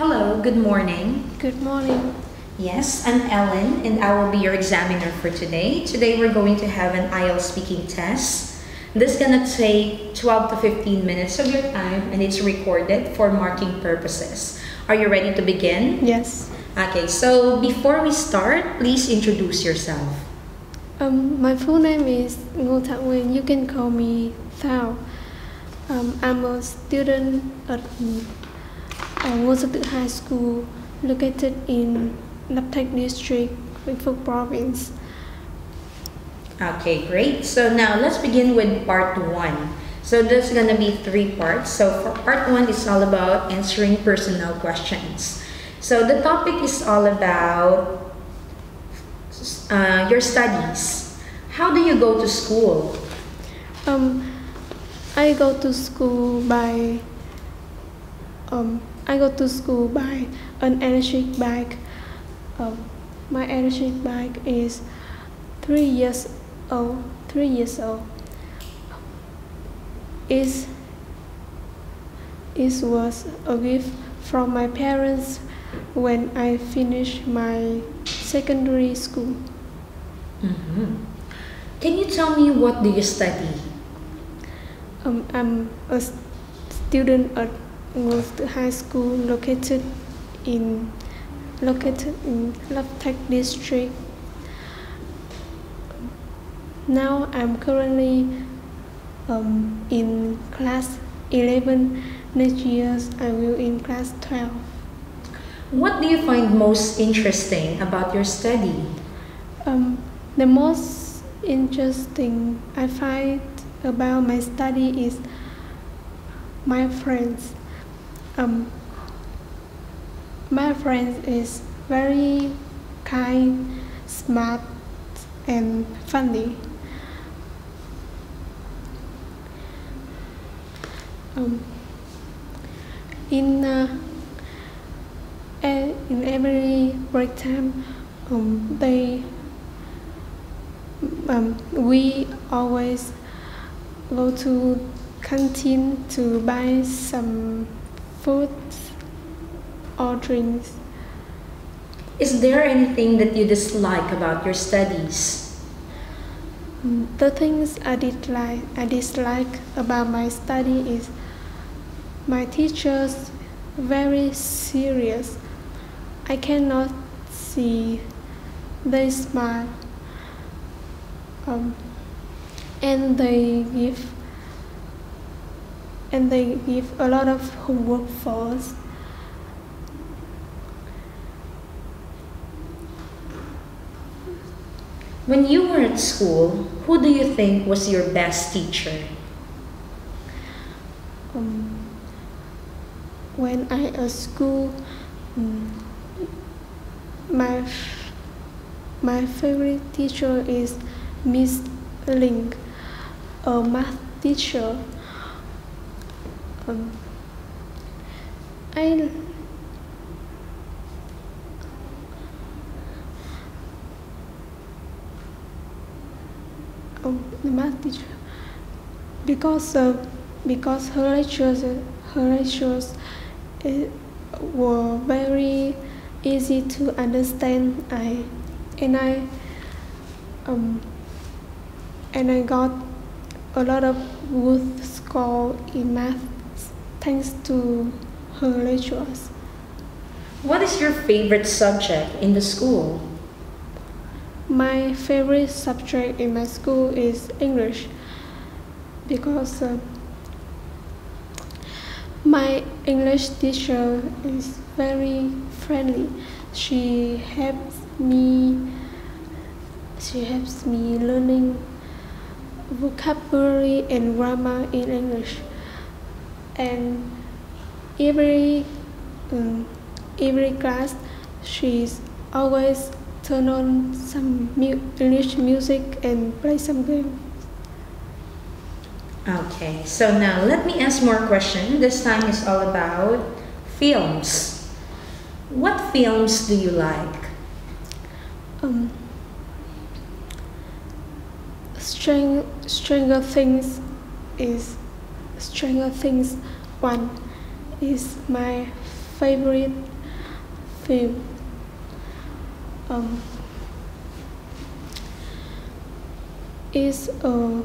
Hello, good morning. Good morning. Yes, I'm Ellen and I will be your examiner for today. Today we're going to have an IELTS speaking test. This is gonna take 12 to 15 minutes of your time and it's recorded for marking purposes. Are you ready to begin? Yes. Okay, so before we start, please introduce yourself. My full name is Ngô Thảo Nguyên. You can call me Thảo. I'm a student at Ngô Thảo High School, located in Lập Thạch District, Vĩnh Phúc Province. Okay, great. So now let's begin with part one. So there's gonna be three parts. So for part one, it's all about answering personal questions. So the topic is all about your studies. How do you go to school? I go to school by an electric bike. My electric bike is 3 years old. 3 years old. It was a gift from my parents when I finished my secondary school. Mhm. Can you tell me what do you study? I'm a student at Ngô Thảo High School, located in Lập Thạch District. Now I'm currently in class 11. Next year I will in class 12. What do you find most interesting about your study? The most interesting I find about my study is my friends. My friends is very kind, smart, and funny. In every break time, we always go to canteen to buy some food or drinks. Is there anything that you dislike about your studies? The things I dislike about my study is my teachers very serious. I cannot see they smile, and they give a lot of homework for us. When you were at school, who do you think was your best teacher? When I at school, my favorite teacher is Miss Link, a math teacher. I the math teacher because her lectures were very easy to understand. I got a lot of good score in math thanks to her lectures. What is your favorite subject in the school? My favorite subject in my school is English because my English teacher is very friendly. She helps me learning vocabulary and grammar in English. And every class, she's always turn on some English music and play some game. Okay, so now let me ask more questions. This time is all about films. What films do you like? Stranger Things is Stranger Things 1 is my favorite film. Is a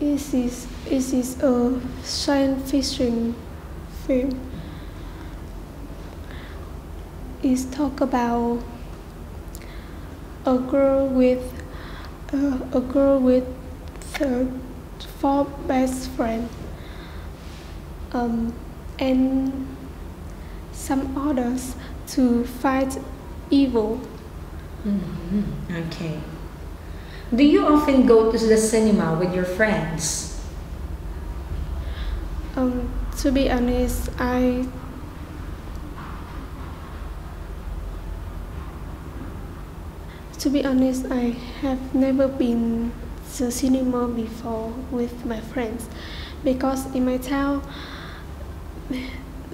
it is a science fiction film. It's talk about a girl with uh, four best friends, and some others to fight evil. Okay. Do you often go to the cinema with your friends? To be honest, I have never been to cinema before with my friends because in my town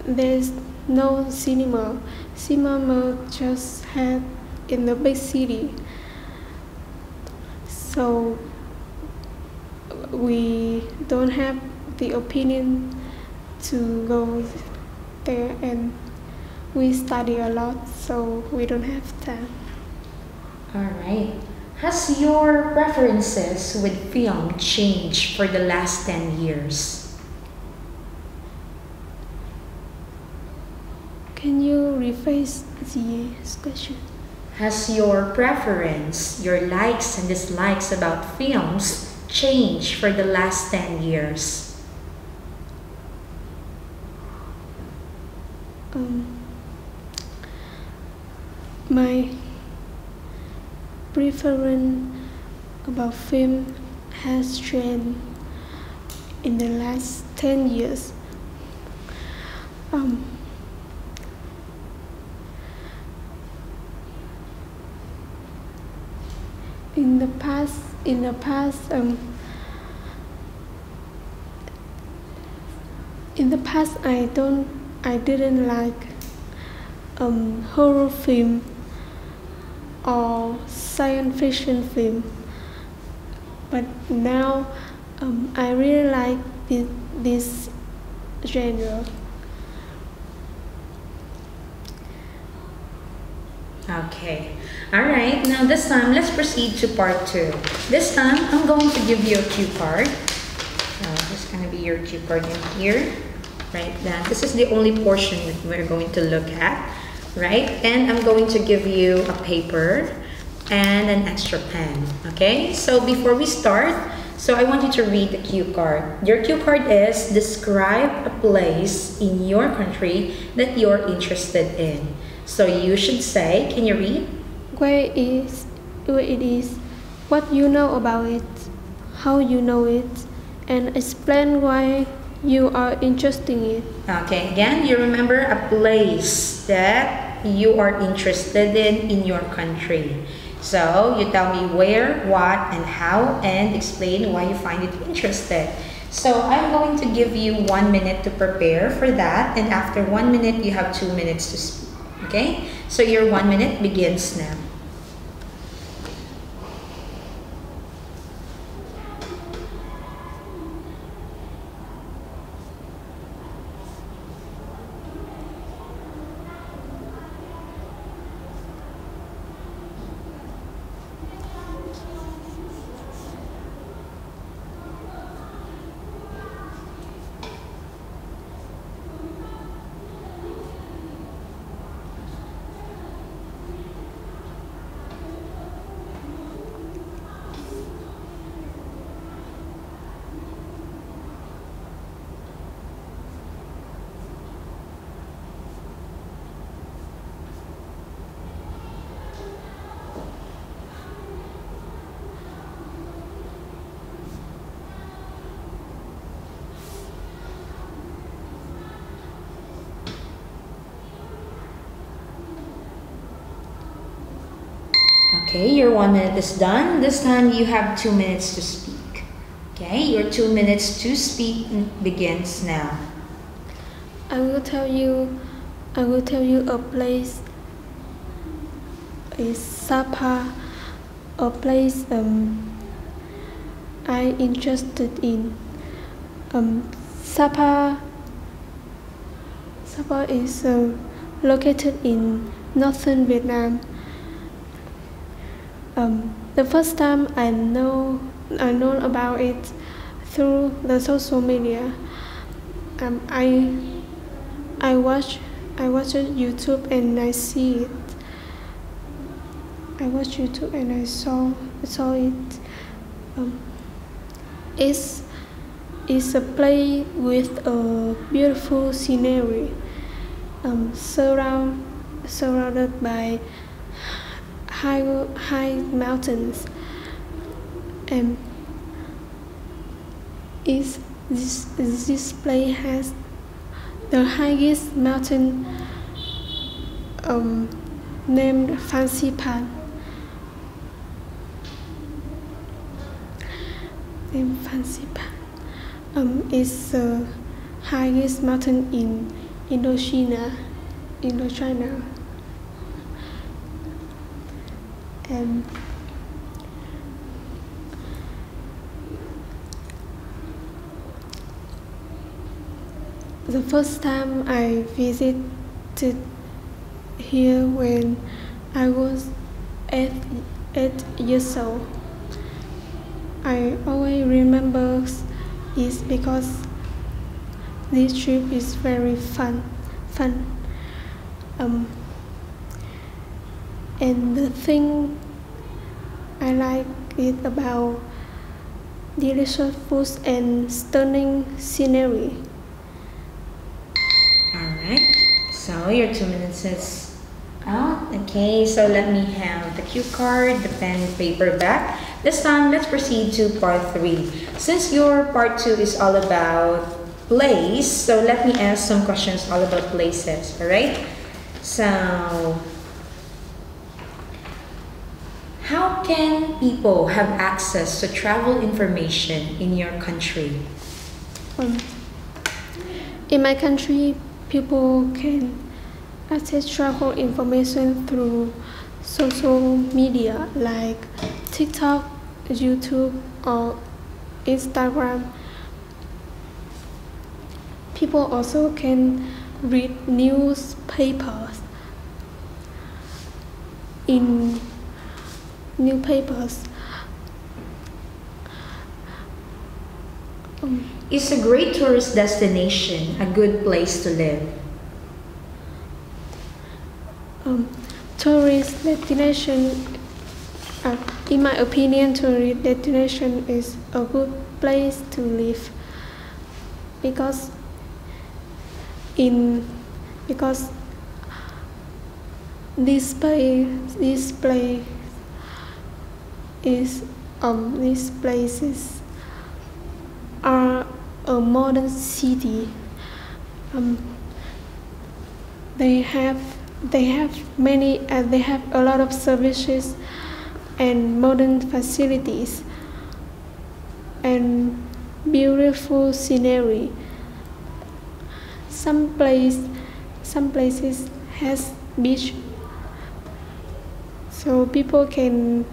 there's no cinema. Cinema just had in the big city. So we don't have the opinion to go there, and we study a lot, so we don't have time. All right. Has your preferences with film changed for the last 10 years? Can you rephrase the question? Has your preference, your likes and dislikes about films changed for the last 10 years? My preference about film has changed in the last 10 years. Um, in the past, I didn't like horror film or science fiction film, but now I really like this genre. Okay. All right. Now this time, let's proceed to part 2. This time, I'm going to give you a cue card. This is going to be your cue card in here. Right? Now, this is the only portion that we're going to look at. Right? And I'm going to give you a paper and an extra pen. Okay? So before we start, so I want you to read the cue card. Your cue card is describe a place in your country that you're interested in. So you should say, can you read? Where it is, what you know about it, how you know it, and explain why you are interested in it. Okay, again, you remember a place that you are interested in your country. So you tell me where, what, and how, and explain why you find it interested. So I'm going to give you 1 minute to prepare for that, and after 1 minute, you have 2 minutes to speak. Okay, so your 1 minute begins now. Okay, your 1 minute is done. This time you have 2 minutes to speak. Okay, your 2 minutes to speak begins now. I will tell you a place is Sapa, a place I interested in. Sapa Sapa is located in northern Vietnam. The first time I know about it through the social media. I watch YouTube and I see it. I watched YouTube and I saw it. It's a place with a beautiful scenery, surrounded by high mountains, and this place has the highest mountain, named Fancy Pan. Is the highest mountain in Indochina. And the first time I visited here when I was 8 years old. I always remember is because this trip is very fun. And the thing I like it about delicious foods and stunning scenery. Alright, so your 2 minutes is out. Okay, so let me have the cue card, the pen and paper back. This time, let's proceed to part 3. Since your part 2 is all about place, so let me ask some questions all about places, alright? So, how can people have access to travel information in your country? In my country, people can access travel information through social media like TikTok, YouTube, or Instagram. People also can read newspapers in newspapers. Is a great tourist destination a good place to live? Tourist destination, in my opinion, tourist destination is a good place to live because this place is these places are a modern city. They have a lot of services and modern facilities and beautiful scenery. Some places has beach, so people can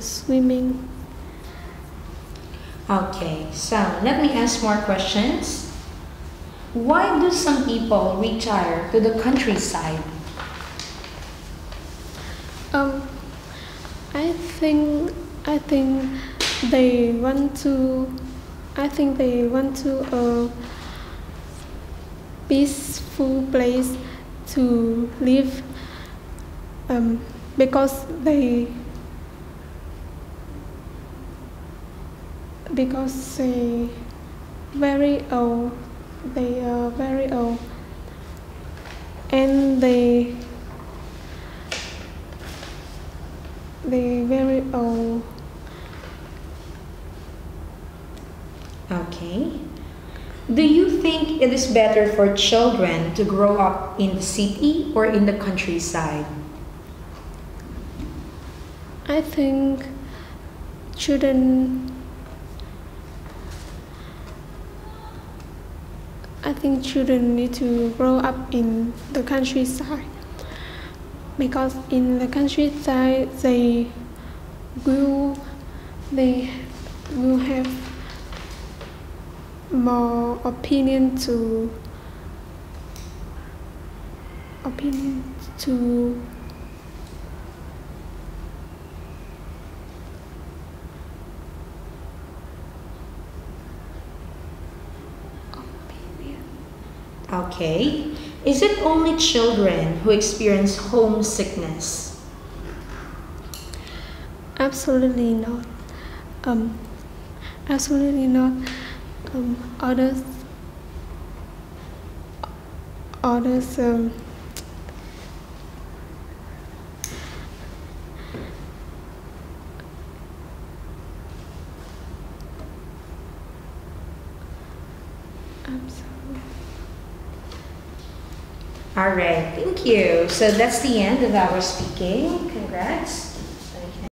swimming. Okay, so let me ask more questions. Why do some people retire to the countryside? I think they want to a peaceful place to live, because they very old. They are very old, and they very old. Okay. Do you think it is better for children to grow up in the city or in the countryside? I think children need to grow up in the countryside, because in the countryside they will have more opinion to Okay. Is it only children who experience homesickness? Absolutely not. Absolutely not. Others. Absolutely. All right, thank you. So that's the end of our speaking. Congrats.